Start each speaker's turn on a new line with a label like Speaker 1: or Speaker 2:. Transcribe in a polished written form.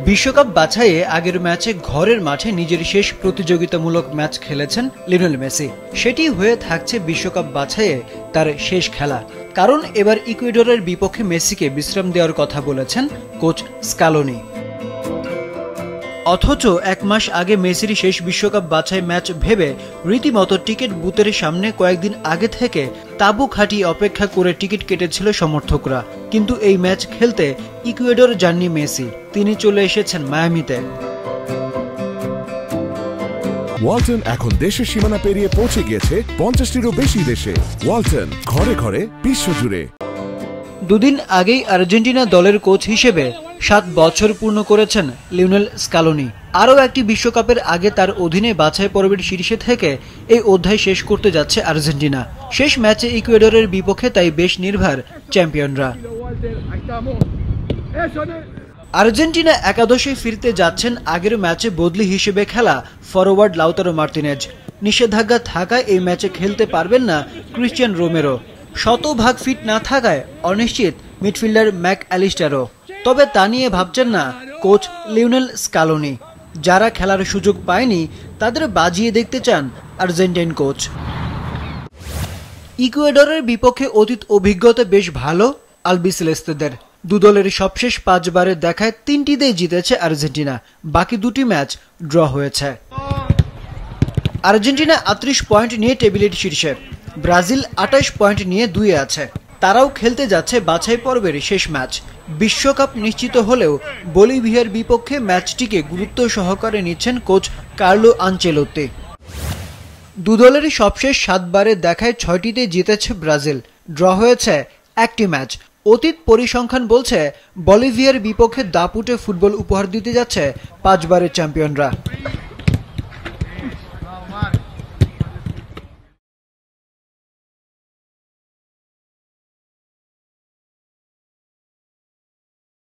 Speaker 1: বিশ্বকাপ বাছাইয়ে আগের ম্যাচে ঘরের মাঠে নিজের শেষ প্রতিযোগিতামূলক ম্যাচ খেলেছেন লিওনেল মেসি। সেটি হয়ে থাকছে বিশ্বকাপ বাছাইয়ে তার শেষ খেলা। কারণ এবার ইকুয়েডরের বিপক্ষে মেসিকে বিশ্রাম দেওয়ার কথা বলেছেন কোচ স্কালোনি। অথচ এক মাস আগে মেসির শেষ বিশ্বকাপ বাছাই ম্যাচ ভেবে রীতিমতো টিকিট বুথের সামনে কয়েকদিন আগে থেকে তাঁবু খাটিয়ে অপেক্ষা করে টিকিট কেটেছিল সমর্থকরা। কিন্তু এই ম্যাচ খেলতে ইকুয়েডর যাননি মেসি, তিনি চলে এসেছেন মায়ামিতে।
Speaker 2: ওয়ালটন এখন দেশের সীমানা পেরিয়ে পৌঁছে গিয়েছে 50টিরও বেশি দেশে। ওয়ালটন, ঘরে ঘরে বিশ্বজুড়ে।
Speaker 1: দুদিন আগেই আর্জেন্টিনা দলের কোচ হিসেবে 7 বছর পূর্ণ করেছেন লিওনেল স্কালোনি। আরও একটি বিশ্বকাপের আগে তার অধীনে বাছাই পর্বের শীর্ষে থেকে এই অধ্যায় শেষ করতে যাচ্ছে আর্জেন্টিনা। শেষ ম্যাচে ইকুয়েডরের বিপক্ষে তাই বেশ নির্ভর চ্যাম্পিয়নরা। আর্জেন্টিনা একাদশে ফিরতে যাচ্ছেন আগের ম্যাচে বদলি হিসেবে খেলা ফরোয়ার্ড লাউতারো মার্টিনেজ। নিষেধাজ্ঞা থাকায় এই ম্যাচে খেলতে পারবেন না ক্রিশ্চিয়ান রোমেরো। শতভাগ ফিট না থাকায় অনিশ্চিত মিডফিল্ডার ম্যাক অ্যালিস্টারও। তবে তা নিয়ে ভাবছেন না কোচ লিওনেল স্কালোনি। যারা খেলার সুযোগ পায়নি তাদের বাজিয়ে দেখতে চান আর্জেন্টাইন কোচ। ইকুয়েডরের বিপক্ষে অতীত অভিজ্ঞতা বেশ ভালো আলবিসেলেস্তেদের। দুদলের সবশেষ 5 বারের দেখায় 3টিতেই জিতেছে আর্জেন্টিনা, বাকি 2টি ম্যাচ ড্র হয়েছে। আর্জেন্টিনা 38 পয়েন্ট নিয়ে টেবিলের শীর্ষে, ব্রাজিল 28 পয়েন্ট নিয়ে 2-এ আছে। তারাও খেলতে যাচ্ছে বাছাই পর্বের শেষ ম্যাচ। বিশ্বকাপ নিশ্চিত হলেও বলিভিয়ার বিপক্ষে ম্যাচটিকে গুরুত্ব সহকারে নিচ্ছেন কোচ কার্লো আনচেলোত্তি। দুদলের সবশেষ 7 বারের দেখায় 6টিতে জিতেছে ব্রাজিল, ড্র হয়েছে 1টি ম্যাচ। অতীত পরিসংখ্যান বলছে বলিভিয়ার বিপক্ষে দাপুটে ফুটবল উপহার দিতে যাচ্ছে 5 বারের চ্যাম্পিয়নরা।